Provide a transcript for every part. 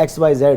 XYZ,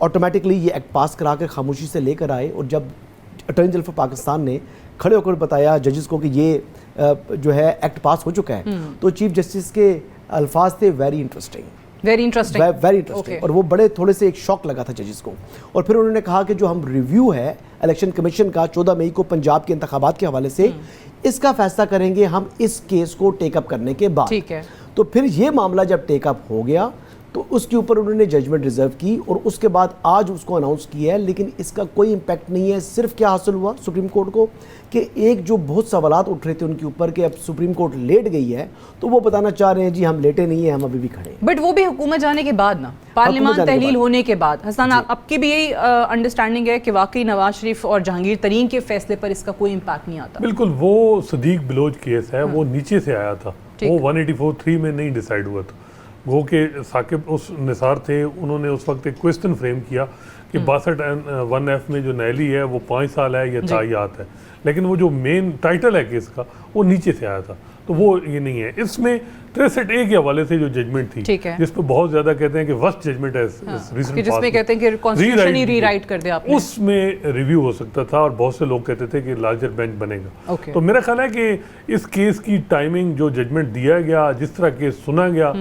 automatically یہ act پاس کرا کے خاموشی سے لے کر آئے, اور جب اٹارنی جنرل آف پاکستان نے کھڑے ہو کر بتایا ججز کو کہ یہ جو ہے ایکٹ پاس ہو چکا ہے, تو چیف جسٹس کے الفاظ تھے ویری انٹرسٹنگ, اور وہ بڑے تھوڑے سے ایک شوق لگا تھا ججز کو. اور پھر انہوں نے کہا کہ جو ہم ریویو ہے الیکشن کمیشن کا 14 مئی کو پنجاب کے انتخابات کے حوالے سے, اس کا فیصلہ کریں گے ہم اس کیس کو ٹیک اپ کرنے کے بعد. تو پھر یہ معاملہ جب ٹیک اپ ہو گیا تو اس کے اوپر انہوں نے ججمنٹ ریزرو کی, اور اس کے بعد آج اس کو اناؤنس کیا ہے. لیکن اس کا کوئی امپیکٹ نہیں ہے. صرف کیا حاصل ہوا سپریم کورٹ کو کہ ایک جو بہت سوالات اٹھ رہے تھے ان کے اوپر کہ اب سپریم کورٹ لیٹ گئی ہے, تو وہ بتانا چاہ رہے ہیں جی ہم لیٹے نہیں ہیں, ہم ابھی بھی کھڑے ہیں. بٹ وہ بھی حکومت جانے کے بعد نا, پارلیمان تحلیل ہونے کے بعد. حسن آپ کی بھی یہی انڈرسٹینڈنگ ہے کہ واقعی نواز شریف اور جہانگیر ترین کے فیصلے پر اس کا کوئی امپیکٹ نہیں آتا؟ بالکل, وہ صدیق بلوچ کیس ہے, وہ نیچے سے آیا تھا, وہ 184(3) میں نہیں ڈیسائیڈ ہوا تھا. گو کہ ثاقب اس نثار تھے, انہوں نے اس وقت ایک کویسچن فریم کیا کہ 62(1)(f) میں جو نیلی ہے وہ 5 سال ہے یا تعیات ہے, لیکن وہ جو مین ٹائٹل ہے کیس کا وہ نیچے سے آیا تھا, تو وہ یہ نہیں ہے. اس میں 63A کے حوالے سے جو ججمنٹ تھی, جس پہ بہت زیادہ کہتے ہیں کہ ورسٹ ججمنٹ ہے جس میں کہتے ہیں کہ کانسٹیٹیوشن ہی ری رائٹ کر دیا آپ نے, اس میں ریویو ہو سکتا تھا, اور بہت سے لوگ کہتے تھے کہ لارجر بینچ بنے گا. تو میرا خیال ہے کہ اس کیس کی ٹائمنگ, جو ججمنٹ دیا گیا, جس طرح کیس سنا گیا,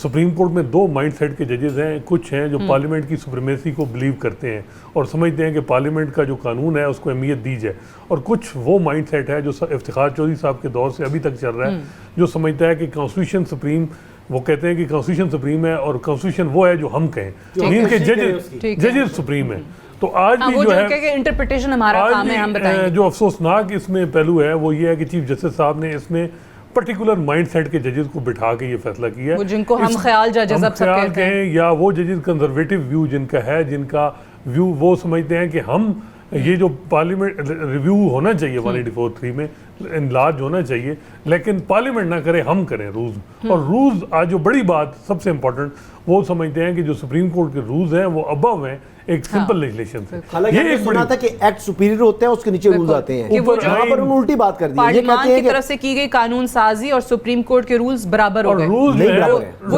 سپریم کورٹ میں 2 مائنڈ سیٹ کے ججز ہیں. کچھ ہیں جو پارلیمنٹ کی سپریمیسی کو بلیو کرتے ہیں اور سمجھتے ہیں کہ پارلیمنٹ کا جو قانون ہے اس کو اہمیت دی جائے, اور کچھ وہ مائنڈ سیٹ ہے جو افتخار چودھری صاحب کے دور سے ابھی تک چل رہا ہے, جو سمجھتا ہے کہ کانسٹیٹیوشن سپریم, وہ کہتے ہیں کہ کانسٹیٹیوشن سپریم ہے اور کانسٹیٹیوشن وہ ہے جو ہم کہیں, مین کہ ججز سپریم ہے. تو آج بھی جو ہے انٹرپریٹیشن ہمارا کام ہے, ہم بتائیں. جو افسوسناک اس میں پہلو ہے وہ یہ ہے کہ چیف جسٹس صاحب نے اس میں پرٹیکولر مائنڈ سیٹ کے ججز کو بٹھا کے یہ فیصلہ کیا ہے, جن کو ہم خیال ججز اب سب کہتے ہیں, یا وہ ججز کنزرویٹو ویو جن کا ہے, جن کا ویو وہ سمجھتے ہیں کہ ہم یہ جو پارلیمنٹ ریویو ہونا چاہیے 184(3) میں انلارج ہونا چاہیے, لیکن پارلیمنٹ نہ کرے, ہم کریں رولز. اور رولز آج جو بڑی بات سب سے امپورٹنٹ, وہ سمجھتے ہیں کہ جو سپریم کورٹ کے رولز ہیں وہ ابو ہیں ایک سمپل لیجسلیشن سے. یہ ایک سنا تھا کہ ایکٹ سپیریئر ہوتے ہیں, اس کے نیچے رولز آتے ہیں, یہاں پر انہوں نے الٹی بات کر دی. پارلیمان کی طرف سے کی گئی قانون سازی اور سپریم کورٹ کے رولز برابر ہو گئے. وہ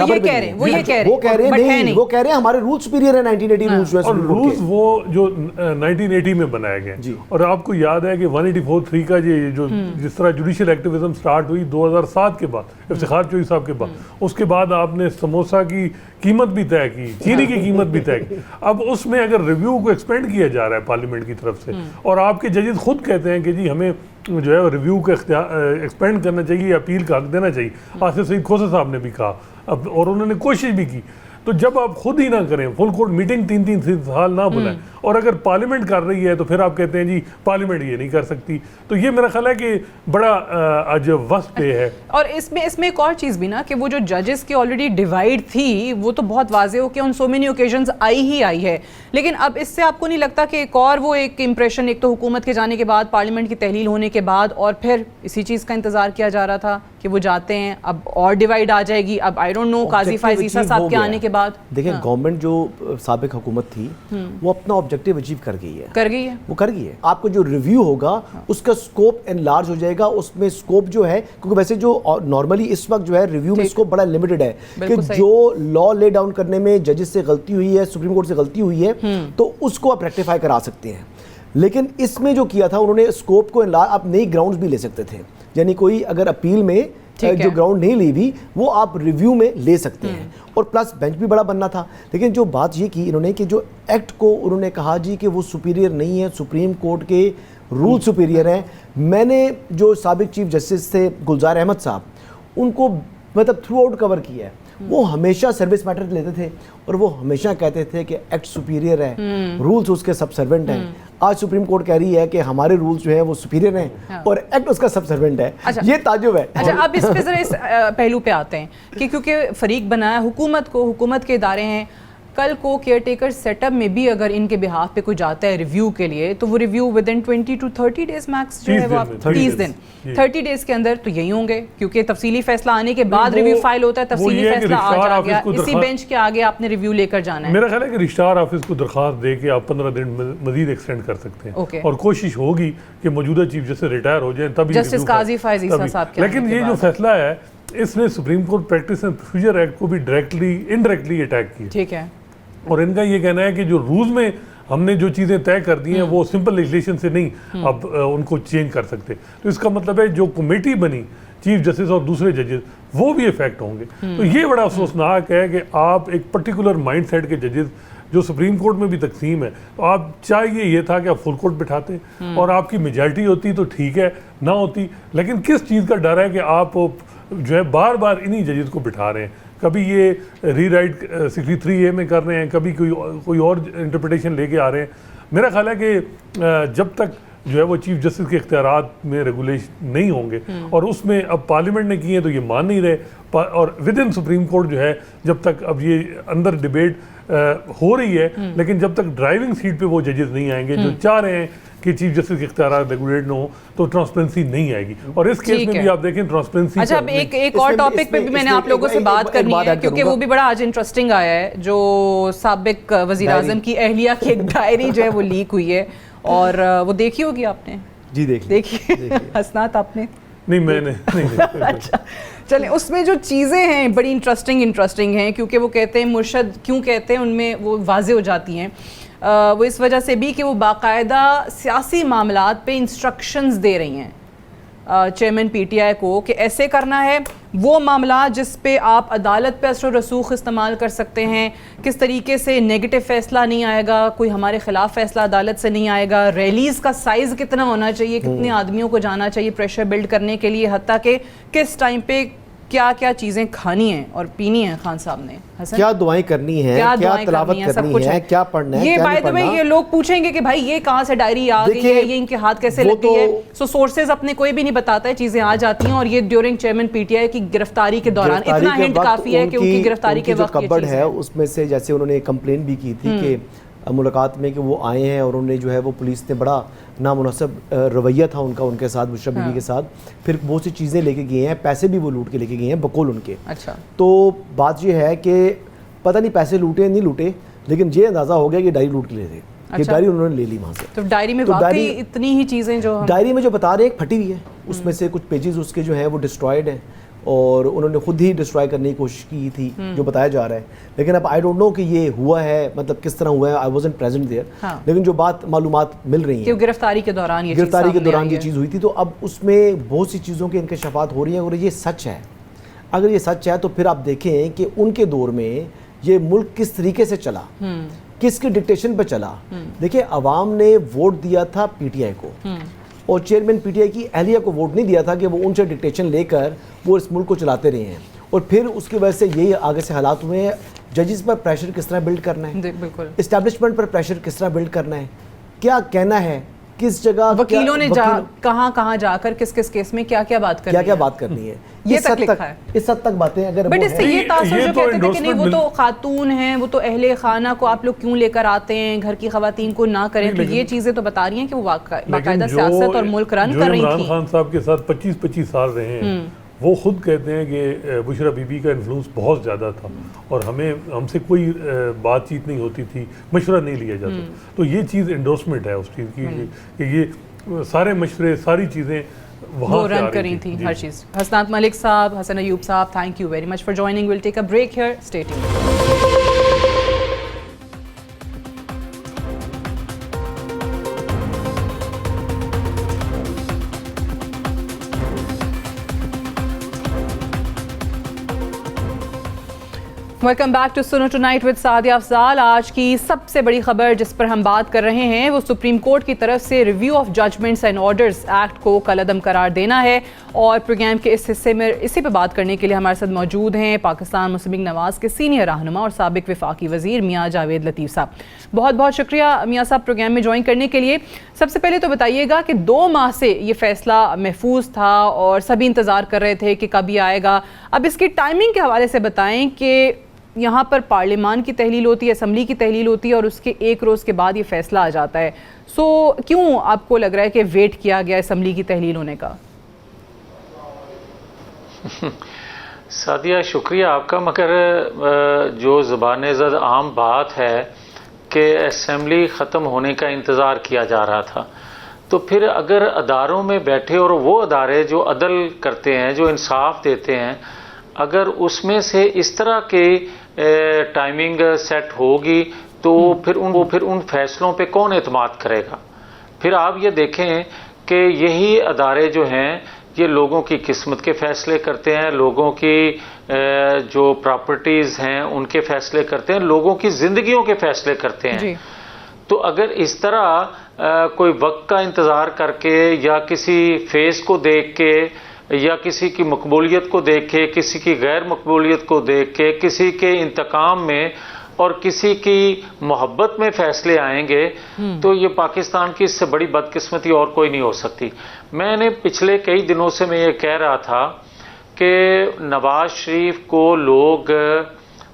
یہ کہہ رہے ہیں, وہ کہہ رہے ہیں ہمارے رول سپیریئر ہیں 1980 رولز جو ہیں, اور رولز وہ جو 1980 میں بنائے گئے. اور آپ کو یاد ہے کہ 184(3) کا جو جس طرح جوڈیشل ایکٹیویزم سٹارٹ ہوئی 2007 کے بعد, افتخار چودھری صاحب کے بعد, اس کے بعد آپ نے سموسا کی قیمت بھی طے کی, چینی کی قیمت بھی طے کی. اب اس میں اگر ریویو کو ایکسپینڈ کیا جا رہا ہے پارلیمنٹ کی طرف سے, اور آپ کے ججز خود کہتے ہیں کہ جی ہمیں جو ہے ریویو کا ایکسپینڈ کرنا چاہیے, اپیل کا حق دینا چاہیے, آصف سعید کھوسہ صاحب نے بھی کہا, اور انہوں نے کوشش بھی کی. تو جب آپ خود ہی نہ کریں, فل کورٹ میٹنگ 3 سال نہ بلائیں, اور اگر پارلیمنٹ کر رہی ہے تو پھر آپ کہتے ہیں جی پارلیمنٹ یہ نہیں کر سکتی, تو یہ میرا خیال ہے کہ بڑا آج وقت پہ ہے. اور اس میں ایک اور چیز بھی نا کہ وہ جو ججز کی آلریڈی ڈیوائڈ تھی وہ تو بہت واضح ہو کہ ان سو مینی اوکیزنز آئی ہے, لیکن اب اس سے آپ کو نہیں لگتا کہ ایک اور وہ ایک امپریشن, ایک تو حکومت کے جانے کے بعد, پارلیمنٹ کی تحلیل ہونے کے بعد, اور پھر اسی چیز کا انتظار کیا جا رہا تھا کہ وہ جاتے ہیں, اب اور ڈیوائڈ آ جائے گی. اب آئی ڈونٹ نو قاضی فائز عیسیٰ صاحب کے آنے کے بعد دیکھیں گورنمنٹ جو سابق حکومت تھی وہ اپنا آبجیکٹیو اچیو کر گئی ہے. آپ کو جو ریویو ہوگا اس کا سکوپ انلارج ہو جائے گا. اس میں سکوپ جو ہے, کیونکہ ویسے جو نارملی اس وقت جو ہے ریویو میں سکوپ بڑا لمیٹڈ ہے, کہ جو لا لے ڈاؤن کرنے میں ججز سے غلطی ہوئی ہے, سپریم کورٹ سے غلطی ہوئی ہے, تو اس کو آپ ریکٹیفائی کرا سکتے ہیں. لیکن اس میں جو کیا تھا انہوں نے سکوپ کو انلارج, آپ نئی گراؤنڈز بھی لے سکتے تھے, یعنی کوئی اگر اپیل میں جو گراؤنڈ نہیں لی بھی وہ آپ ریویو میں لے سکتے ہیں, اور پلس بینچ بھی بڑا بننا تھا. لیکن جو بات یہ کی انہوں نے کہ جو ایکٹ کو انہوں نے کہا جی کہ وہ سپیریئر نہیں ہے, سپریم کورٹ کے رول سپیریئر ہیں. میں نے جو سابق چیف جسٹس تھے گلزار احمد صاحب, ان کو مطلب تھرو آؤٹ کور کیا ہے. وہ ہمیشہ سروس میٹر لیتے تھے اور وہ ہمیشہ کہتے تھے کہ ایکٹ سپیریئر ہے, رولز اس کے سب سرونٹ ہیں. آج سپریم کورٹ کہہ رہی ہے کہ ہمارے رولز جو ہیں وہ سپیریئر ہیں اور ایکٹ اس کا سب سرونٹ ہے. یہ تعجب ہے. اچھا, اب اس پہ ذرا اس پہلو پہ آتے ہیں کہ کیونکہ فریق بنایا حکومت کو, حکومت کے ادارے ہیں, کل کو کیئر ٹیکر سیٹ اپ میں بھی اگر ان کے بہاف پہ کوئی جاتا ہے ریویو کے لیے, تو وہ review within 20 to 30 days max جو ہے وہ 30 دن 30 days کے اندر تو یہی ہوں گے, کیونکہ تفصیلی فیصلہ آنے کے بعد ریویو فائل ہوتا ہے, تفصیلی فیصلہ آ گیا, اسی بینچ کے آگے آپ نے ریویو لے کر جانا ہے. میرا خیال ہے کہ رجسٹرار آفس کو درخواست دے کے آپ 15 دن مزید ایکسٹینڈ کر سکتے ہیں, اور کوشش ہوگی کہ موجودہ چیف جسٹس ریٹائر ہو جائیں تب جسٹس قاضی فائز عیسیٰ صاحب کے. لیکن یہ جو فیصلہ ہے اس نے supreme court practice and procedure act کو بھی ڈائریکٹلی انڈائریکٹلی اٹیک کیا. ٹھیک ہے, اور ان کا یہ کہنا ہے کہ جو رولز میں ہم نے جو چیزیں طے کر دی ہیں وہ سمپل لیجسلیشن سے نہیں اب ان کو چینج کر سکتے. تو اس کا مطلب ہے جو کمیٹی بنی چیف جسٹس اور دوسرے ججز وہ بھی افیکٹ ہوں گے. تو یہ بڑا افسوسناک ہے کہ آپ ایک پرٹیکولر مائنڈ سیٹ کے ججز جو سپریم کورٹ میں بھی تقسیم ہے, تو آپ چاہیے یہ تھا کہ آپ فل کورٹ بٹھاتے اور آپ کی میجارٹی ہوتی تو ٹھیک ہے, نہ ہوتی. لیکن کس چیز کا ڈر ہے کہ آپ جو ہے بار بار انہی ججز کو بٹھا رہے ہیں, کبھی یہ ری رائٹ 63A میں کر رہے ہیں, کبھی کوئی اور انٹرپریٹیشن لے کے آ رہے ہیں. میرا خیال ہے کہ جب تک جو ہے وہ چیف جسٹس کے اختیارات میں ریگولیشن نہیں ہوں گے, اور اس میں اب پارلیمنٹ نے کیے ہیں تو یہ مان نہیں رہے, اور ود ان سپریم کورٹ جو ہے جب تک اب یہ اندر ڈیبیٹ ہو رہی ہے, لیکن جب تک ڈرائیونگ سیٹ پہ وہ ججز نہیں آئیں گے جو چاہ رہے ہیں کہ چیف جسٹس کے اختیارات ریگولیٹ نہ ہوں, تو ٹرانسپیرنسی نہیں آئے گی. اور اس کیس میں بھی آپ دیکھیں ٹرانسپیرنسی. اچھا, اب ایک اور ٹاپک پہ بھی میں نے آپ لوگوں سے بات کرنی ہے, کیونکہ وہ بھی بڑا آج انٹرسٹنگ آیا ہے. جو سابق وزیر اعظم کی اہلیہ کی ایک ڈائری جو ہے وہ لیک ہوئی ہے, اور وہ دیکھی ہوگی آپ نے؟ جی دیکھی. حسنات آپ نے؟ نہیں, میں نے نہیں. چلیں, اس میں جو چیزیں ہیں بڑی انٹرسٹنگ ہیں, کیونکہ وہ کہتے ہیں مرشد کیوں کہتے ہیں, ان میں وہ واضح ہو جاتی ہیں. وہ اس وجہ سے بھی کہ وہ باقاعدہ سیاسی معاملات پہ انسٹرکشنز دے رہی ہیں چیئرمین پی ٹی آئی کو کہ ایسے کرنا ہے, وہ معاملات جس پہ آپ عدالت پہ اثر و رسوخ استعمال کر سکتے ہیں, کس طریقے سے نیگیٹو فیصلہ نہیں آئے گا, کوئی ہمارے خلاف فیصلہ عدالت سے نہیں آئے گا, ریلیز کا سائز کتنا ہونا چاہیے, کتنے آدمیوں کو جانا چاہیے پریشر بلڈ کرنے کے لیے, حتیٰ کہ کس ٹائم پہ کیا کیا چیزیں کھانی ہیں اور پینی ہیں. خان صاحب نے کیا دعائیں کرنی ہیں, کیا تلاوت کرنی ہے, کیا پڑھنا ہے, یہ بائی دا وے یہ لوگ پوچھیں گے کہ بھائی یہ کہاں سے ڈائری آ گئی ہے, یہ ان کے ہاتھ کیسے لگی ہے. سو سورسز اپنے کوئی بھی نہیں بتاتا ہے, چیزیں آ جاتی ہیں, اور یہ during chairman P T I کی گرفتاری کے دوران اتنا ہنٹ کافی ہے کہ ان کی گرفتاری کے وقت یہ چیز ہے. اس میں سے جیسے انہوں نے کمپلین بھی کی تھی کہ ملاقات میں کہ وہ آئے ہیں اور انہوں نے جو ہے وہ پولیس نے بڑا نامناسب رویہ تھا ان کا ان کے ساتھ, بشرا بیوی کے ساتھ, پھر بہت سی چیزیں لے کے گئے ہیں, پیسے بھی وہ لوٹ کے لے کے گئے ہیں بقول ان کے. اچھا, تو بات یہ ہے کہ پتہ نہیں پیسے لوٹے نہیں لوٹے, لیکن یہ اندازہ ہو گیا کہ ڈائری لوٹ کے لے تھے, کہ ڈائری انہوں نے لے لی وہاں سے. تو ڈائری میں واقعی اتنی ہی چیزیں جو ڈائری میں جو بتا رہے ہیں پھٹی ہوئی ہے, اس میں سے کچھ پیجز اس کے جو ہیں وہ ڈسٹرائڈ ہیں, اور انہوں نے خود ہی ڈسٹرائے کرنے کی کوشش کی تھی جو بتایا جا رہا ہے. لیکن اب آئی ڈونٹ نو کہ یہ ہوا ہے, مطلب کس طرح ہوا ہے, آئی وازنٹ پریزنٹ دیئر, لیکن جو بات معلومات مل رہی ہیں گرفتاری کے دوران یہ چیز ہوئی تھی. تو اب اس میں بہت سی چیزوں کے انکشافات ہو رہی ہیں, اور یہ سچ ہے. اگر یہ سچ ہے تو پھر آپ دیکھیں کہ ان کے دور میں یہ ملک کس طریقے سے چلا, کس کی ڈکٹیشن پہ چلا. دیکھیں, عوام نے ووٹ دیا تھا پی ٹی آئی کو, اور چیئرمین پی ٹی آئی کی اہلیہ کو ووٹ نہیں دیا تھا کہ وہ ان سے ڈکٹیشن لے کر وہ اس ملک کو چلاتے رہے ہیں. اور پھر اس کی وجہ سے یہی آگے سے حالات ہوئے ہیں. ججز پر پریشر کس طرح بلڈ کرنا ہے, اسٹیبلشمنٹ پر پریشر کس طرح بلڈ کرنا ہے, کیا کہنا ہے, کس جگہ وکیلوں نے کہاں جا کر کس کیس میں کیا بات کرنی ہے, یہ تک لکھا ہے. اس حد تک باتیں اگر بٹ اس سے یہ تاثر جو کہتے تھے کہ نہیں وہ تو خاتون ہیں, وہ تو اہل خانہ کو آپ لوگ کیوں لے کر آتے ہیں, گھر کی خواتین کو نہ کریں, تو یہ چیزیں تو بتا رہی ہیں کہ وہ باقاعدہ سیاست اور ملک رن کر رہی تھیں. عمران خان صاحب کے ساتھ 25 سال رہے ہیں, وہ خود کہتے ہیں کہ بشرا بی بی کا انفلوئنس بہت زیادہ تھا, اور ہم سے کوئی بات چیت نہیں ہوتی تھی, مشورہ نہیں لیا جاتا. تو یہ چیز انڈورسمنٹ ہے اس چیز کی کہ یہ سارے مشورے, ساری چیزیں وہ رن کر رہی تھیں, ہر چیز. حسنات ملک صاحب, Hasan Ayub sahab, thank you very much for joining. We'll take a break here, stay tuned. Welcome back to Suno tonight with Sadia Afzaal. آج کی سب سے بڑی خبر جس پر ہم بات کر رہے ہیں وہ سپریم کورٹ کی طرف سے review of judgments and orders act کو کالعدم قرار دینا ہے, اور پروگرام کے اس حصے میں اسی پہ بات کرنے کے لیے ہمارے ساتھ موجود ہیں پاکستان مسلم لیگ نواز کے سینئر رہنما اور سابق وفاقی وزیر میاں جاوید لطیف صاحب. بہت بہت شکریہ میاں صاحب پروگرام میں جوائن کرنے کے لیے. سب سے پہلے تو بتائیے گا کہ 2 ماہ سے یہ فیصلہ محفوظ تھا اور سبھی انتظار کر رہے تھے کہ کب یہ آئے گا. اب اس کی ٹائمنگ کے حوالے سے بتائیں کہ یہاں پر پارلیمان کی تحلیل ہوتی ہے, اسمبلی کی تحلیل ہوتی ہے, اور اس کے 1 روز کے بعد یہ فیصلہ آ جاتا ہے. سو کیوں آپ کو لگ رہا ہے کہ ویٹ کیا گیا اسمبلی کی تحلیل ہونے کا؟ سعدیہ شکریہ آپ کا, مگر جو زبان زد عام بات ہے کہ اسمبلی ختم ہونے کا انتظار کیا جا رہا تھا, تو پھر اگر اداروں میں بیٹھے, اور وہ ادارے جو عدل کرتے ہیں, جو انصاف دیتے ہیں, اگر اس میں سے اس طرح کے ٹائمنگ سیٹ ہوگی تو پھر ان فیصلوں پہ کون اعتماد کرے گا؟ پھر آپ یہ دیکھیں کہ یہی ادارے جو ہیں یہ لوگوں کی قسمت کے فیصلے کرتے ہیں، لوگوں کی جو پراپرٹیز ہیں ان کے فیصلے کرتے ہیں، لوگوں کی زندگیوں کے فیصلے کرتے ہیں. تو اگر اس طرح کوئی وقت کا انتظار کر کے یا کسی فیس کو دیکھ کے یا کسی کی مقبولیت کو دیکھ کے، کسی کی غیر مقبولیت کو دیکھ کے، کسی کے انتقام میں اور کسی کی محبت میں فیصلے آئیں گے تو یہ پاکستان کی اس سے بڑی بدقسمتی اور کوئی نہیں ہو سکتی. میں نے پچھلے کئی دنوں سے میں یہ کہہ رہا تھا کہ نواز شریف کو لوگ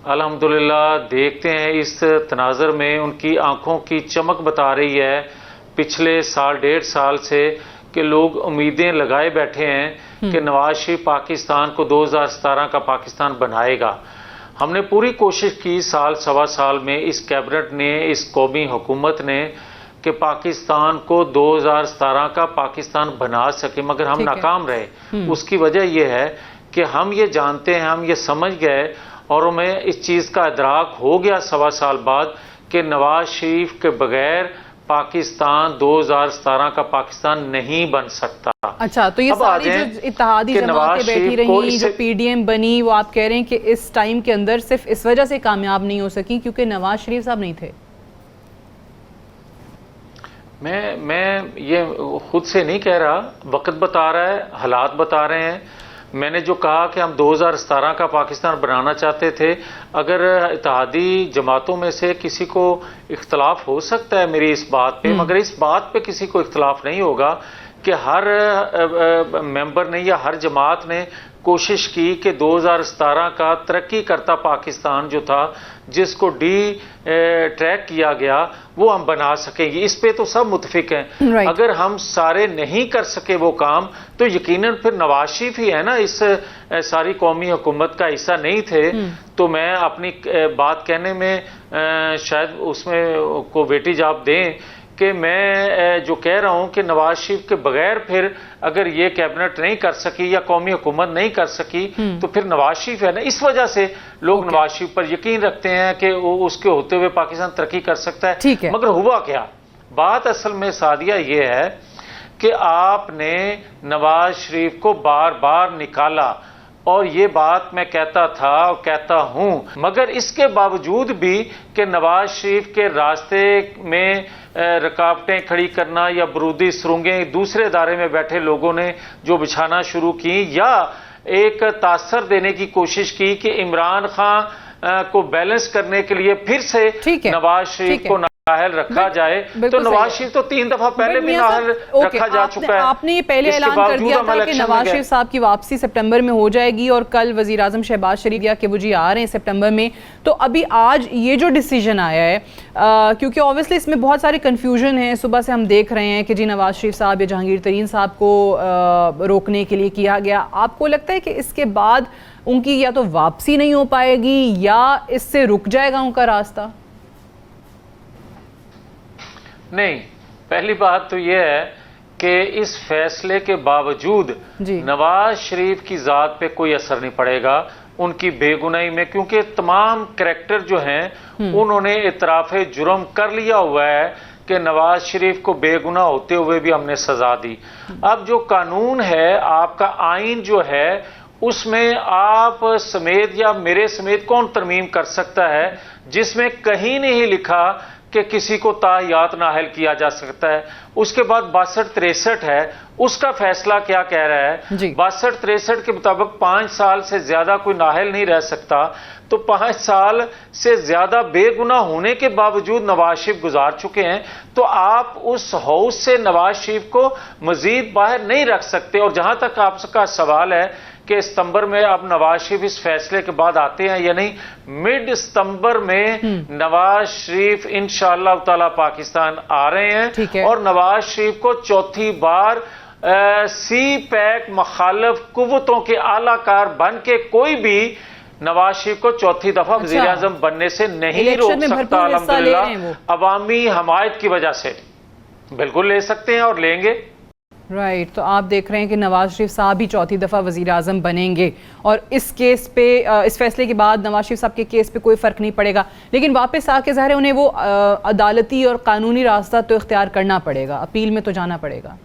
الحمدللہ دیکھتے ہیں اس تناظر میں، ان کی آنکھوں کی چمک بتا رہی ہے پچھلے سال 1.5 سال سے کہ لوگ امیدیں لگائے بیٹھے ہیں کہ نواز شریف پاکستان کو 2017 کا پاکستان بنائے گا. ہم نے پوری کوشش کی سال سوا سال میں اس کیبنٹ نے، اس قومی حکومت نے کہ پاکستان کو 2017 کا پاکستان بنا سکے، مگر ہم ناکام رہے. اس کی وجہ یہ ہے کہ ہم یہ جانتے ہیں، ہم یہ سمجھ گئے اور ہمیں اس چیز کا ادراک ہو گیا سوا سال بعد کہ نواز شریف کے بغیر پاکستان 2017 کا پاکستان نہیں بن سکتا. اچھا، تو یہ ساری جو اتحادی جماعتیں بیٹھی رہی، جو پی ڈی ایم بنی، وہ آپ کہہ رہے ہیں کہ اس ٹائم کے اندر صرف اس وجہ سے کامیاب نہیں ہو سکی کیونکہ نواز شریف صاحب نہیں تھے؟ میں یہ خود سے نہیں کہہ رہا، وقت بتا رہا ہے، حالات بتا رہے ہیں. میں نے جو کہا کہ ہم 2017 کا پاکستان بنانا چاہتے تھے، اگر اتحادی جماعتوں میں سے کسی کو اختلاف ہو سکتا ہے میری اس بات پہ، مگر اس بات پہ کسی کو اختلاف نہیں ہوگا کہ ہر ممبر نے یا ہر جماعت نے کوشش کی کہ 2017 کا ترقی کرتا پاکستان جو تھا، جس کو ٹریک کیا گیا، وہ ہم بنا سکیں گے. اس پہ تو سب متفق ہیں. اگر ہم سارے نہیں کر سکے وہ کام تو یقیناً پھر نواز شریف ہی ہے نا اس ساری قومی حکومت کا حصہ نہیں تھے. تو میں اپنی بات کہنے میں شاید اس میں کو ویٹیج آپ دیں کہ میں جو کہہ رہا ہوں کہ نواز شریف کے بغیر پھر اگر یہ کیبنٹ نہیں کر سکی یا قومی حکومت نہیں کر سکی تو پھر نواز شریف ہے نا. اس وجہ سے لوگ نواز شریف پر یقین رکھتے ہیں کہ اس کے ہوتے ہوئے پاکستان ترقی کر سکتا ہے. مگر ہوا کیا؟ بات اصل میں سعدیہ یہ ہے کہ آپ نے نواز شریف کو بار بار نکالا اور یہ بات میں کہتا تھا اور کہتا ہوں، مگر اس کے باوجود بھی کہ نواز شریف کے راستے میں رکاوٹیں کھڑی کرنا یا برودی سرنگیں دوسرے ادارے میں بیٹھے لوگوں نے جو بچھانا شروع کی یا ایک تاثر دینے کی کوشش کی کہ عمران خان کو بیلنس کرنے کے لیے پھر سے نواز شریف کو نااہل رکھا جائے، تو نواز شریف تو 3 دفعہ پہلے بھی نااہل رکھا جا چکا ہے. آپ نے پہلے اعلان کر دیا تھا کہ نواز شریف صاحب کی واپسی سپٹمبر میں ہو جائے گی اور کل وزیر اعظم شہباز شریف کیا کہ وہ جی آ رہے ہیں سپٹمبر میں. تو ابھی آج یہ جو ڈیسیجن آیا ہے، کیونکہ اوبویسلی اس میں بہت سارے کنفیوژن ہیں، صبح سے ہم دیکھ رہے ہیں کہ جی نواز شریف صاحب یا جہانگیر ترین صاحب کو روکنے کے لیے کیا گیا. آپ کو لگتا ہے کہ اس کے بعد ان کی یا تو واپسی نہیں ہو پائے گی یا اس سے رک جائے گا ان کا راستہ؟ نہیں، پہلی بات تو یہ ہے کہ اس فیصلے کے باوجود نواز شریف کی ذات پہ کوئی اثر نہیں پڑے گا ان کی بے گناہی میں، کیونکہ تمام کریکٹر جو ہیں انہوں نے اعتراف جرم کر لیا ہوا ہے کہ نواز شریف کو بے گناہ ہوتے ہوئے بھی ہم نے سزا دی. اب جو قانون ہے، آپ کا آئین جو ہے، اس میں آپ سمیت یا میرے سمیت کون ترمیم کر سکتا ہے جس میں کہیں نہیں لکھا کہ کسی کو تاحیات نااہل کیا جا سکتا ہے. اس کے بعد 62-63 ہے، اس کا فیصلہ کیا کہہ رہا ہے؟ 62-63 کے مطابق 5 سال سے زیادہ کوئی نااہل نہیں رہ سکتا. تو 5 سال سے زیادہ بے گناہ ہونے کے باوجود نواز شریف گزار چکے ہیں، تو آپ اس ہاؤس سے نواز شریف کو مزید باہر نہیں رکھ سکتے. اور جہاں تک آپ کا سوال ہے کہ ستمبر میں اب نواز شریف اس فیصلے کے بعد آتے ہیں یا نہیں، مڈ ستمبر میں نواز شریف انشاءاللہ تعالی پاکستان آ رہے ہیں اور نواز شریف کو چوتھی بار سی پیک مخالف قوتوں کے اعلی کار بن کے کوئی بھی نواز شریف کو چوتھی دفعہ وزیر اعظم بننے سے نہیں روک سکتا. الحمدللہ عوامی حمایت کی وجہ سے بالکل لے سکتے ہیں اور لیں گے. رائٹ. تو آپ دیکھ رہے ہیں کہ نواز شریف صاحب بھی چوتھی دفعہ وزیر اعظم بنیں گے اور اس کیس پہ اس فیصلے کے بعد نواز شریف صاحب کے کیس پہ کوئی فرق نہیں پڑے گا, لیکن واپس آ کے ظاہر ہے انہیں وہ عدالتی اور قانونی راستہ تو اختیار کرنا پڑے گا, اپیل میں تو جانا پڑے گا.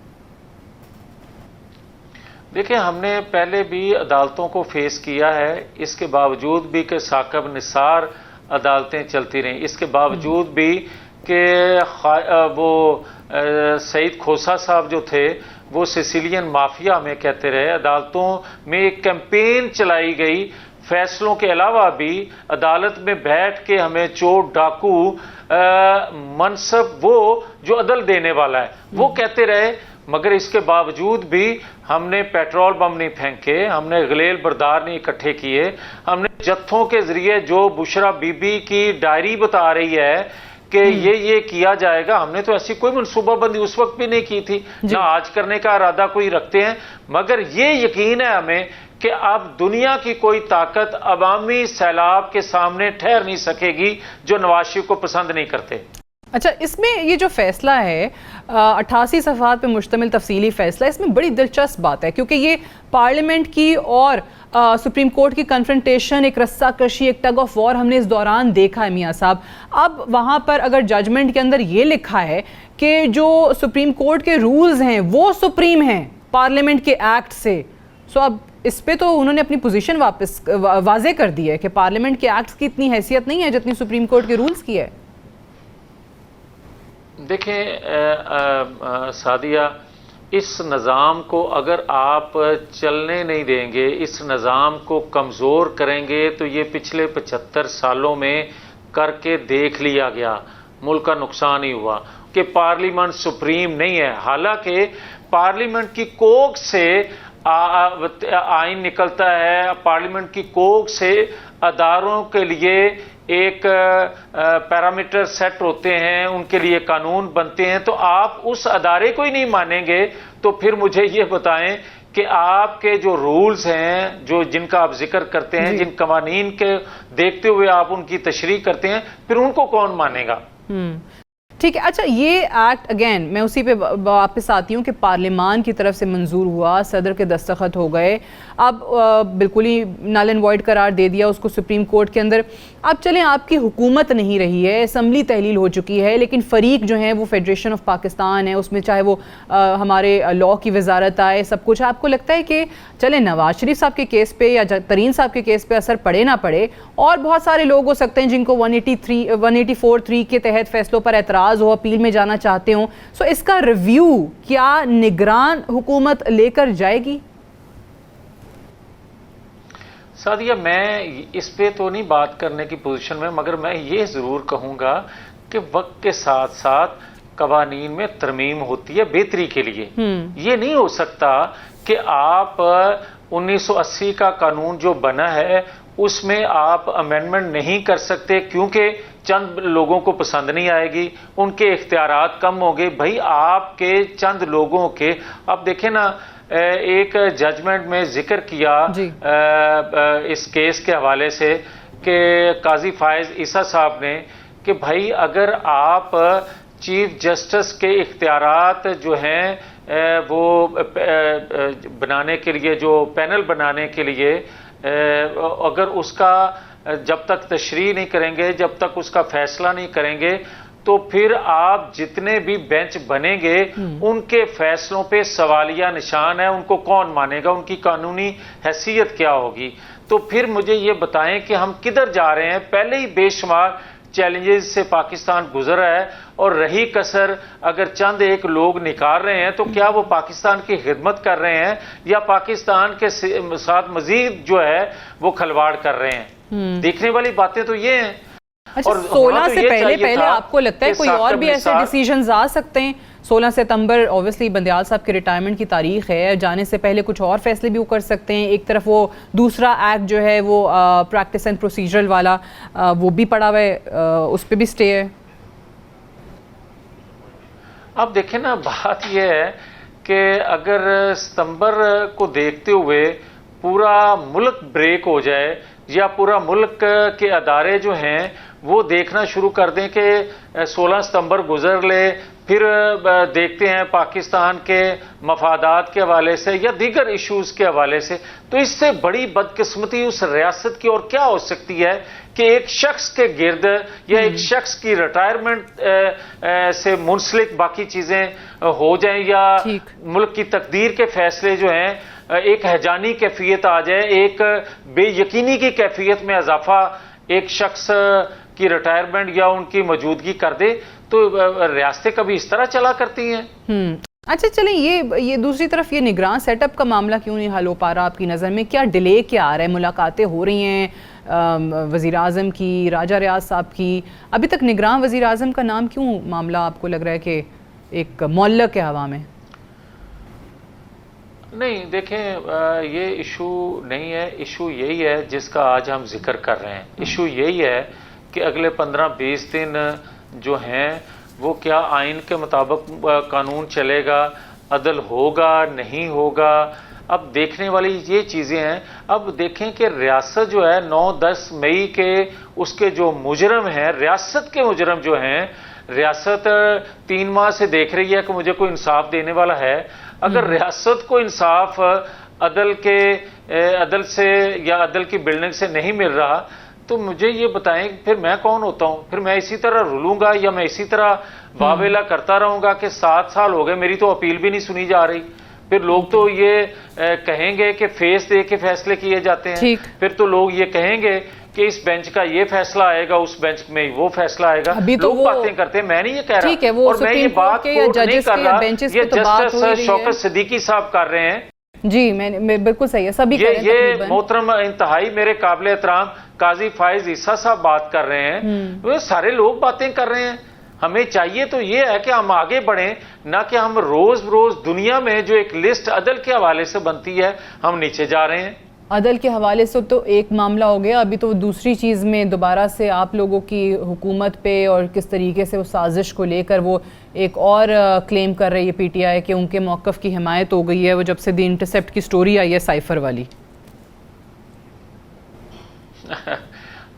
دیکھیں ہم نے پہلے بھی عدالتوں کو فیس کیا ہے, اس کے باوجود بھی کہ ثاقب نثار عدالتیں چلتی رہیں, اس کے باوجود بھی کہ وہ سعید کھوسہ صاحب جو تھے وہ سیسیلین مافیا ہمیں کہتے رہے. عدالتوں میں ایک کیمپین چلائی گئی, فیصلوں کے علاوہ بھی عدالت میں بیٹھ کے ہمیں چور ڈاکو منصب وہ جو عدل دینے والا ہے وہ کہتے رہے, مگر اس کے باوجود بھی ہم نے پیٹرول بم نہیں پھینکے, ہم نے غلیل بردار نہیں اکٹھے کیے, ہم نے جتھوں کے ذریعے جو بشرا بی بی کی ڈائری بتا رہی ہے کہ یہ کیا جائے گا, ہم نے تو ایسی کوئی منصوبہ بندی اس وقت بھی نہیں کی تھی, نہ آج کرنے کا ارادہ کوئی رکھتے ہیں. مگر یہ یقین ہے ہمیں کہ اب دنیا کی کوئی طاقت عوامی سیلاب کے سامنے ٹھہر نہیں سکے گی جو نواز شریف کو پسند نہیں کرتے. اچھا, اس میں یہ جو فیصلہ ہے 88 صفحات پہ مشتمل تفصیلی فیصلہ, اس میں بڑی دلچسپ بات ہے کیونکہ یہ پارلیمنٹ کی اور سپریم کورٹ کی کنفرنٹیشن, ایک رسہ کشی, ایک ٹگ آف وار ہم نے اس دوران دیکھا ہے میاں صاحب. اب وہاں پر اگر ججمنٹ کے اندر یہ لکھا ہے کہ جو سپریم کورٹ کے رولز ہیں وہ سپریم ہیں پارلیمنٹ کے ایکٹ سے, سو اب اس پہ تو انہوں نے اپنی پوزیشن واپس واضح کر دی ہے کہ پارلیمنٹ کے ایکٹس کی اتنی حیثیت نہیں ہے جتنی سپریم کورٹ کے رولز کی ہے. دیکھیں سعدیہ, اس نظام کو اگر آپ چلنے نہیں دیں گے, اس نظام کو کمزور کریں گے, تو یہ پچھلے 75 سالوں میں کر کے دیکھ لیا گیا, ملک کا نقصان ہی ہوا کہ پارلیمنٹ سپریم نہیں ہے. حالانکہ پارلیمنٹ کی کوکھ سے آئین نکلتا ہے, پارلیمنٹ کی کوکھ سے اداروں کے لیے ایک پیرامیٹر سیٹ ہوتے ہیں, ان کے لیے قانون بنتے ہیں. تو آپ اس ادارے کو ہی نہیں مانیں گے تو پھر مجھے یہ بتائیں کہ آپ کے جو رولز ہیں, جن کا آپ ذکر کرتے ہیں, جن قوانین کے دیکھتے ہوئے آپ ان کی تشریح کرتے ہیں, پھر ان کو کون مانے گا؟ ٹھیک ہے. اچھا, یہ ایکٹ اگین میں اسی پہ واپس آتی ہوں کہ پارلیمان کی طرف سے منظور ہوا, صدر کے دستخط ہو گئے, اب بالکل ہی نل اینڈ وائڈ قرار دے دیا اس کو سپریم کورٹ کے اندر. اب چلیں آپ کی حکومت نہیں رہی ہے, اسمبلی تحلیل ہو چکی ہے, لیکن فریق جو ہیں وہ فیڈریشن آف پاکستان ہے, اس میں چاہے وہ ہمارے لاء کی وزارت آئے, سب کچھ. آپ کو لگتا ہے کہ چلیں نواز شریف صاحب کے کیس پہ یا ترین صاحب کے کیس پہ اثر پڑے نہ پڑے, اور بہت سارے لوگ ہو سکتے ہیں جن کو 184(3) کے تحت فیصلوں پر اعتراض ہو, اپیل میں جانا چاہتے ہوں, سو اس کا ریویو کیا نگران حکومت لے کر جائے گی؟ سعدیہ, میں اس پہ تو نہیں بات کرنے کی پوزیشن میں, مگر میں یہ ضرور کہوں گا کہ وقت کے ساتھ ساتھ قوانین میں ترمیم ہوتی ہے بہتری کے لیے. یہ نہیں ہو سکتا کہ آپ 1980 کا قانون جو بنا ہے اس میں آپ امینڈمنٹ نہیں کر سکتے کیونکہ چند لوگوں کو پسند نہیں آئے گی, ان کے اختیارات کم ہوں گے. بھائی آپ کے چند لوگوں کے, اب دیکھیں نا, ایک ججمنٹ میں ذکر کیا اس کیس کے حوالے سے کہ قاضی فائز عیسیٰ صاحب نے کہ بھائی اگر آپ چیف جسٹس کے اختیارات جو ہیں وہ بنانے کے لیے, جو پینل بنانے کے لیے, اگر اس کا جب تک تشریح نہیں کریں گے, جب تک اس کا فیصلہ نہیں کریں گے, تو پھر آپ جتنے بھی بینچ بنیں گے ان کے فیصلوں پہ سوالیہ نشان ہے, ان کو کون مانے گا, ان کی قانونی حیثیت کیا ہوگی. تو پھر مجھے یہ بتائیں کہ ہم کدھر جا رہے ہیں؟ پہلے ہی بے شمار چیلنجز سے پاکستان گزر رہا ہے, اور رہی کسر اگر چند ایک لوگ نکال رہے ہیں تو کیا وہ پاکستان کی خدمت کر رہے ہیں یا پاکستان کے ساتھ مزید جو ہے وہ کھلواڑ کر رہے ہیں؟ دیکھنے والی باتیں تو یہ ہیں. اچھا, 16 سے پہلے آپ کو لگتا ہے کوئی اور بھی ایسے ڈیسیجنز آ سکتے ہیں؟ 16 ستمبر اوبویسلی بندیال صاحب کے ریٹائرمنٹ کی تاریخ ہے, جانے سے پہلے کچھ اور فیصلے بھی وہ کر سکتے ہیں. ایک طرف وہ دوسرا ایکٹ جو ہے وہ پریکٹس اینڈ پروسیجرل والا وہ بھی پڑا ہوا ہے, اس پہ بھی سٹے ہے. اب دیکھیں نا, بات یہ ہے کہ اگر ستمبر کو دیکھتے ہوئے پورا ملک بریک ہو جائے یا پورا ملک کے ادارے جو ہیں وہ دیکھنا شروع کر دیں کہ 16 ستمبر گزر لے, پھر دیکھتے ہیں پاکستان کے مفادات کے حوالے سے یا دیگر ایشوز کے حوالے سے، تو اس سے بڑی بدقسمتی اس ریاست کی اور کیا ہو سکتی ہے کہ ایک شخص کے گرد یا ایک شخص کی ریٹائرمنٹ سے منسلک باقی چیزیں ہو جائیں یا ملک کی تقدیر کے فیصلے جو ہیں ایک ہیجانی کیفیت آ جائے، ایک بے یقینی کی کیفیت میں اضافہ ایک شخص کی ریٹائرمنٹ یا ان کی موجودگی کر دے، تو ریاستیں کبھی اس طرح چلا کرتی ہیں۔ اچھا چلیں، یہ دوسری طرف یہ نگراں سیٹ اپ کا معاملہ کیوں نہیں حل ہو پا رہا آپ کی نظر میں؟ کیا ڈیلے کیا آ رہا ہے؟ ملاقاتیں ہو رہی ہیں وزیر اعظم کی، راجہ ریاض صاحب کی، ابھی تک نگراں وزیر اعظم کا نام کیوں معاملہ آپ کو لگ رہا ہے کہ ایک معلق ہے ہوا میں؟ نہیں دیکھیں، یہ ایشو نہیں ہے، ایشو یہی ہے جس کا آج ہم ذکر کر رہے ہیں۔ ایشو یہی ہے کہ اگلے 15-20 دن جو ہیں وہ کیا آئین کے مطابق قانون چلے گا، عدل ہوگا نہیں ہوگا، اب دیکھنے والی یہ چیزیں ہیں۔ اب دیکھیں کہ ریاست جو ہے 9-10 مئی کے اس کے جو مجرم ہیں، ریاست کے مجرم جو ہیں، ریاست 3 ماہ سے دیکھ رہی ہے کہ مجھے کوئی انصاف دینے والا ہے۔ اگر ریاست کو انصاف عدل سے یا عدل کی بلڈنگ سے نہیں مل رہا تو مجھے یہ بتائیں پھر میں کون ہوتا ہوں؟ پھر میں اسی طرح رولوں گا یا میں اسی طرح واویلا کرتا رہوں گا کہ 7 سال ہو گئے میری تو اپیل بھی نہیں سنی جا رہی؟ پھر لوگ تو یہ کہیں گے کہ فیس دے کے فیصلے کیے جاتے ہیں، پھر تو لوگ یہ کہیں گے کہ اس بینچ کا یہ فیصلہ آئے گا، اس بینچ میں وہ فیصلہ آئے گا۔ لوگ باتیں کرتے ہیں، میں نہیں یہ کہہ رہا، اور میں یہ بات نہیں کر رہا، یہ جسٹس شوکت صدیقی صاحب کر رہے ہیں۔ جی میں بالکل صحیح ہے، سبھی یہ محترم انتہائی میرے قابل احترام قاضی فائز عیسیٰ صاحب بات کر رہے ہیں، وہ سارے لوگ باتیں کر رہے ہیں۔ ہمیں چاہیے تو یہ ہے کہ ہم آگے بڑھیں، نہ کہ ہم روز دنیا میں جو ایک لسٹ عدل کے حوالے سے بنتی ہے ہم نیچے جا رہے ہیں۔ عدل کے حوالے سے تو ایک معاملہ ہو گیا، ابھی تو دوسری چیز میں دوبارہ سے آپ لوگوں کی حکومت پہ اور کس طریقے سے اس سازش کو لے کر وہ ایک اور کلیم کر رہی ہے پی ٹی آئی کہ ان کے موقف کی حمایت ہو گئی ہے، وہ جب سے دی انٹرسیپٹ کی سٹوری آئی ہے سائفر والی۔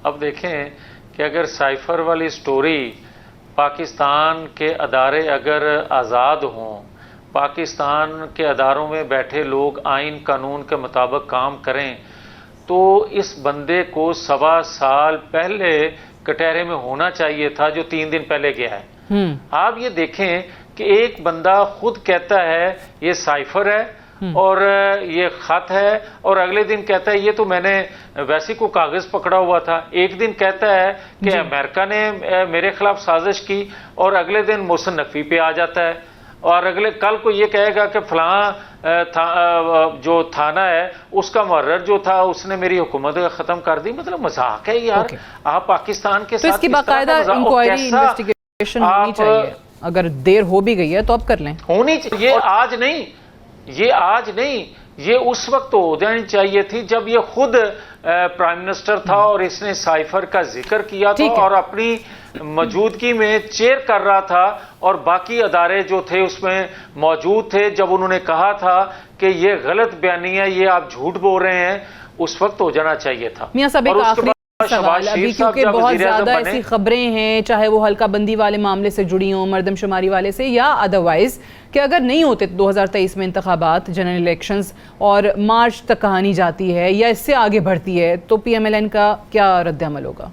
اب دیکھیں کہ اگر سائفر والی سٹوری، پاکستان کے ادارے اگر آزاد ہوں، پاکستان کے اداروں میں بیٹھے لوگ آئین قانون کے مطابق کام کریں، تو اس بندے کو 1.25 سال پہلے کٹہرے میں ہونا چاہیے تھا جو 3 دن پہلے گیا ہے۔ آپ یہ دیکھیں کہ ایک بندہ خود کہتا ہے یہ سائفر ہے اور یہ خط ہے، اور اگلے دن کہتا ہے یہ تو میں نے ویسے کو کاغذ پکڑا ہوا تھا۔ ایک دن کہتا ہے کہ امریکہ نے میرے خلاف سازش کی، اور اگلے دن محسن نقوی پہ آ جاتا ہے، اور کل کو یہ کہے گا کہ فلاں جو تھانہ ہے اس کا محرر جو تھا اس نے میری حکومت ختم کر دی۔ مطلب مذاق ہے یار، آپ پاکستان کے ساتھ اس کی باقاعدہ انکوائری انویسٹیگیشن ہونی چاہیے، اگر دیر ہو بھی گئی ہے تو اب کر لیں، ہونی چاہیے۔ یہ آج نہیں، یہ اس وقت ہو جانی چاہیے تھی جب یہ خود پرائم منسٹر تھا اور اس نے سائفر کا ذکر کیا تھا اور اپنی موجودگی میں چیئر کر رہا تھا، اور باقی ادارے جو تھے اس میں موجود تھے جب انہوں نے کہا تھا کہ یہ غلط بیانی ہے، یہ آپ جھوٹ بول رہے ہیں، اس وقت ہو جانا چاہیے تھا۔ میاں صاحب ایک آخری سوال، ابھی کیونکہ بہت زیادہ ایسی خبریں ہیں چاہے وہ حلقہ بندی والے معاملے سے جڑی ہوں، مردم شماری والے سے یا ادروائز، کہ اگر نہیں ہوتے 2023 میں انتخابات، جنرل الیکشنز، اور مارچ تک کہانی جاتی ہے یا اس سے آگے بڑھتی ہے، تو پی ایم ایل این کا کیا رد عمل ہوگا؟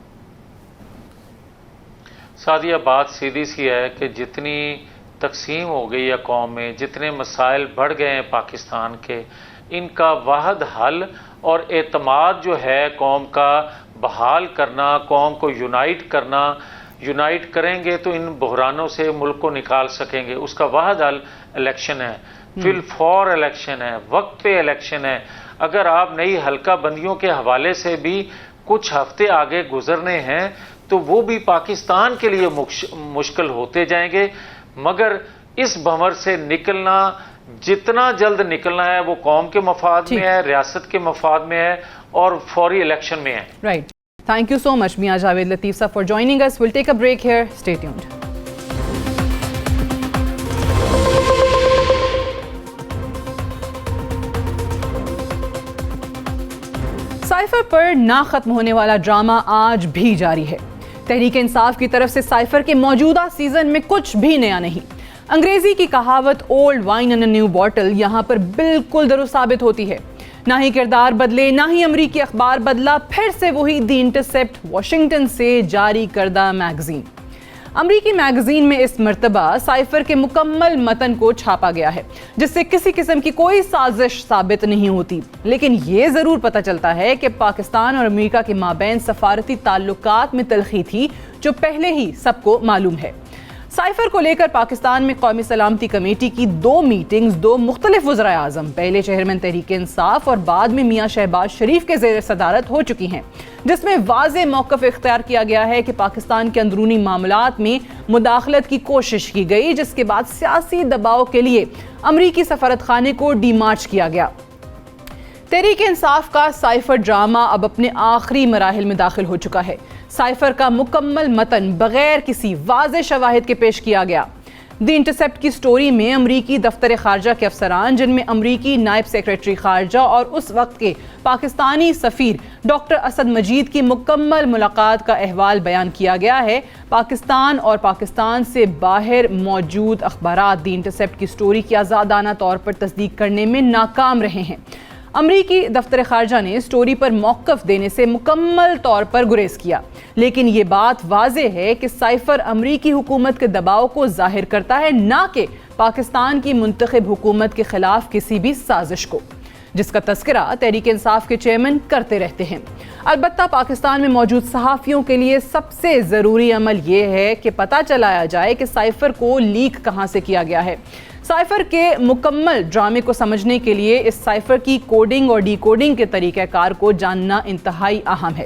سادیہ بات سیدھی سی ہے کہ جتنی تقسیم ہو گئی ہے قوم میں، جتنے مسائل بڑھ گئے ہیں پاکستان کے، ان کا واحد حل اور اعتماد جو ہے قوم کا بحال کرنا، قوم کو یونائٹ کریں گے تو ان بحرانوں سے ملک کو نکال سکیں گے۔ اس کا واحد حل الیکشن ہے، فی الفور الیکشن ہے، وقت پہ الیکشن ہے۔ اگر آپ نئی حلقہ بندیوں کے حوالے سے بھی کچھ ہفتے آگے گزرنے ہیں تو وہ بھی پاکستان کے لیے مشکل ہوتے جائیں گے، مگر اس بھنور سے نکلنا، جتنا جلد نکلنا ہے وہ قوم کے مفاد میں ہے، ریاست کے مفاد میں ہے، اور فوری الیکشن میں ہے۔ Right, thank you so much میاں جاوید لطیف صاحب for joining us. We'll take a break here. Stay tuned. Cipher پر نہ ختم ہونے والا ڈرامہ آج بھی جاری ہے۔ تحریک انصاف کی طرف سے سائفر کے موجودہ سیزن میں کچھ بھی نیا نہیں۔ انگریزی کی کہاوت old wine in a new bottle یہاں پر بالکل درست ثابت ہوتی ہے. نہ ہی کردار بدلے، نہ ہی امریکی اخبار بدلا، پھر سے وہی دی انٹرسیپٹ، واشنگٹن سے جاری کردہ میگزین. امریکی میگزین میں اس مرتبہ سائفر کے مکمل متن کو چھاپا گیا ہے، جس سے کسی قسم کی کوئی سازش ثابت نہیں ہوتی، لیکن یہ ضرور پتہ چلتا ہے کہ پاکستان اور امریکہ کے مابین سفارتی تعلقات میں تلخی تھی، جو پہلے ہی سب کو معلوم ہے. سائفر کو لے کر پاکستان میں قومی سلامتی کمیٹی کی 2 میٹنگز 2 مختلف وزرائے اعظم، پہلے چیئرمین تحریک انصاف اور بعد میں میاں شہباز شریف کے زیر صدارت ہو چکی ہیں، جس میں واضح موقف اختیار کیا گیا ہے کہ پاکستان کے اندرونی معاملات میں مداخلت کی کوشش کی گئی، جس کے بعد سیاسی دباؤ کے لیے امریکی سفارت خانے کو ڈی مارچ کیا گیا. تحریک انصاف کا سائفر ڈرامہ اب اپنے آخری مراحل میں داخل ہو چکا ہے. سائفر کا مکمل متن بغیر کسی واضح شواہد کے پیش کیا گیا. دی انٹرسیپٹ کی سٹوری میں امریکی دفتر خارجہ کے افسران، جن میں امریکی نائب سیکریٹری خارجہ اور اس وقت کے پاکستانی سفیر ڈاکٹر اسد مجید کی مکمل ملاقات کا احوال بیان کیا گیا ہے. پاکستان اور پاکستان سے باہر موجود اخبارات دی انٹرسیپٹ کی سٹوری کی آزادانہ طور پر تصدیق کرنے میں ناکام رہے ہیں. امریکی دفتر خارجہ نے سٹوری پر موقف دینے سے مکمل طور پر گریز کیا، لیکن یہ بات واضح ہے کہ سائفر امریکی حکومت کے دباؤ کو ظاہر کرتا ہے، نہ کہ پاکستان کی منتخب حکومت کے خلاف کسی بھی سازش کو، جس کا تذکرہ تحریک انصاف کے چیئرمین کرتے رہتے ہیں. البتہ پاکستان میں موجود صحافیوں کے لیے سب سے ضروری عمل یہ ہے کہ پتہ چلایا جائے کہ سائفر کو لیک کہاں سے کیا گیا ہے. سائفر کے مکمل ڈرامے کو سمجھنے کے لیے اس سائفر کی کوڈنگ اور ڈی کوڈنگ کے طریقہ کار کو جاننا انتہائی اہم ہے.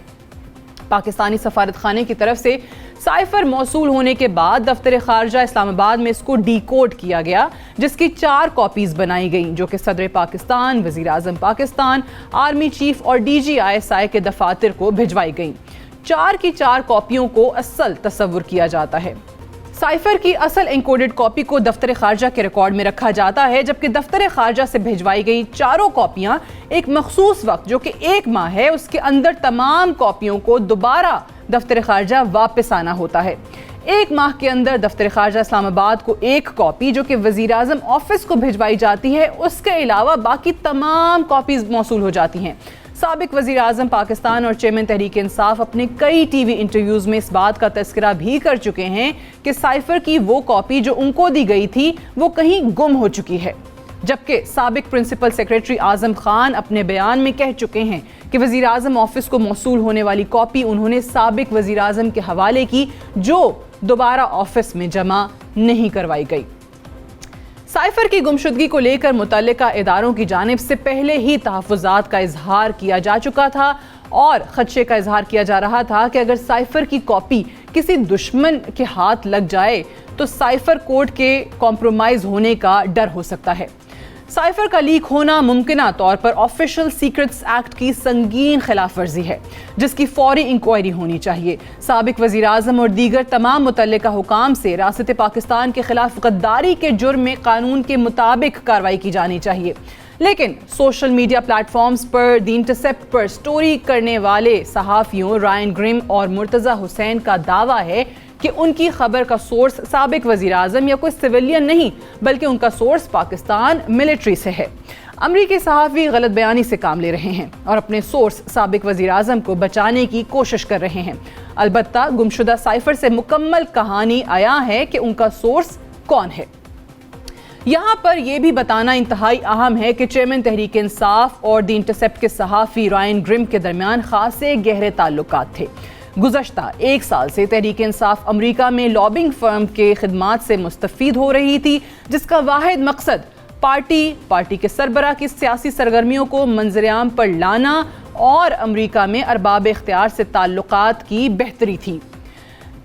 پاکستانی سفارت خانے کی طرف سے سائفر موصول ہونے کے بعد دفتر خارجہ اسلام آباد میں اس کو ڈی کوڈ کیا گیا، جس کی 4 کاپیز بنائی گئیں، جو کہ صدر پاکستان، وزیر اعظم پاکستان، آرمی چیف اور DGISI کے دفاتر کو بھجوائی گئیں. 4 کی 4 کاپیوں کو اصل تصور کیا جاتا ہے. سائفر کی اصل انکوڈڈ کاپی کو دفتر خارجہ کے ریکارڈ میں رکھا جاتا ہے، جبکہ دفتر خارجہ سے بھیجوائی گئی 4 کاپیاں ایک مخصوص وقت، جو کہ 1 ماہ ہے، اس کے اندر تمام کاپیوں کو دوبارہ دفتر خارجہ واپس آنا ہوتا ہے. 1 ماہ کے اندر دفتر خارجہ اسلام آباد کو 1 کاپی جو کہ وزیر اعظم آفس کو بھیجوائی جاتی ہے، اس کے علاوہ باقی تمام کاپیز موصول ہو جاتی ہیں. سابق وزیر اعظم پاکستان اور چیئرمین تحریک انصاف اپنے کئی ٹی وی انٹرویوز میں اس بات کا تذکرہ بھی کر چکے ہیں کہ سائفر کی وہ کاپی جو ان کو دی گئی تھی وہ کہیں گم ہو چکی ہے، جبکہ سابق پرنسپل سیکریٹری اعظم خان اپنے بیان میں کہہ چکے ہیں کہ وزیر اعظم آفس کو موصول ہونے والی کاپی انہوں نے سابق وزیر اعظم کے حوالے کی، جو دوبارہ آفس میں جمع نہیں کروائی گئی. سائفر کی گمشدگی کو لے کر متعلقہ اداروں کی جانب سے پہلے ہی تحفظات کا اظہار کیا جا چکا تھا اور خدشے کا اظہار کیا جا رہا تھا کہ اگر سائفر کی کاپی کسی دشمن کے ہاتھ لگ جائے تو سائفر کوڈ کے کمپرومائز ہونے کا ڈر ہو سکتا ہے. سائفر کا لیک ہونا ممکنہ طور پر آفیشل سیکرٹس ایکٹ کی سنگین خلاف ورزی ہے، جس کی فوری انکوائری ہونی چاہیے. سابق وزیر اعظم اور دیگر تمام متعلقہ حکام سے ریاست پاکستان کے خلاف غداری کے جرم میں قانون کے مطابق کارروائی کی جانی چاہیے. لیکن سوشل میڈیا پلیٹ فارمز پر دی انٹرسیپٹ پر سٹوری کرنے والے صحافیوں رائن گرم اور مرتضی حسین کا دعویٰ ہے کہ ان کی خبر کا سورس سابق وزیر اعظم یا کوئی سویلین نہیں، بلکہ ان کا سورس پاکستان ملٹری سے ہے. امریکی صحافی غلط بیانی سے کام لے رہے ہیں اور اپنے سورس سابق وزیر اعظم کو بچانے کی کوشش کر رہے ہیں. البتہ گمشدہ سائفر سے مکمل کہانی عیاں ہے کہ ان کا سورس کون ہے. یہاں پر یہ بھی بتانا انتہائی اہم ہے کہ چیئرمین تحریک انصاف اور دی انٹرسیپٹ کے صحافی رائن گرم کے درمیان خاصے گہرے تعلقات تھے. گزشتہ 1 سال سے تحریک انصاف امریکہ میں لابنگ فرم کے خدمات سے مستفید ہو رہی تھی، جس کا واحد مقصد پارٹی کے سربراہ کی سیاسی سرگرمیوں کو منظر عام پر لانا اور امریکہ میں ارباب اختیار سے تعلقات کی بہتری تھی.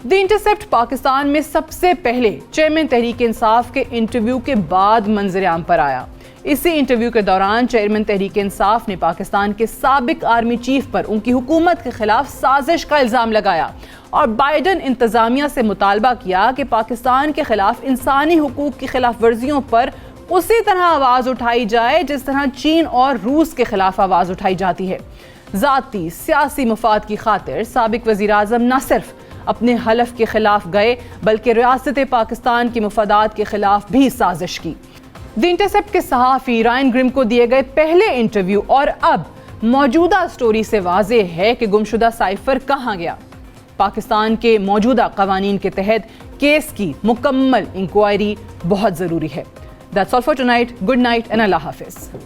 دی انٹرسیپٹ پاکستان میں سب سے پہلے چیئرمین تحریک انصاف کے انٹرویو کے بعد منظر عام پر آیا. اسی انٹرویو کے دوران چیئرمین تحریک انصاف نے پاکستان کے سابق آرمی چیف پر ان کی حکومت کے خلاف سازش کا الزام لگایا اور بائیڈن انتظامیہ سے مطالبہ کیا کہ پاکستان کے خلاف انسانی حقوق کی خلاف ورزیوں پر اسی طرح آواز اٹھائی جائے جس طرح چین اور روس کے خلاف آواز اٹھائی جاتی ہے. ذاتی سیاسی مفاد کی خاطر سابق وزیر اعظم نہ صرف اپنے حلف کے خلاف گئے بلکہ ریاست پاکستان کے مفادات کے خلاف بھی سازش کی۔ دی انٹرسیپٹ کے صحافی رائن گرم کو دیے گئے پہلے انٹرویو اور اب موجودہ سٹوری سے واضح ہے کہ گمشدہ سائفر کہاں گیا۔ پاکستان کے موجودہ قوانین کے تحت کیس کی مکمل انکوائری بہت ضروری ہے۔ That's all for tonight. Good night and Allah Hafiz.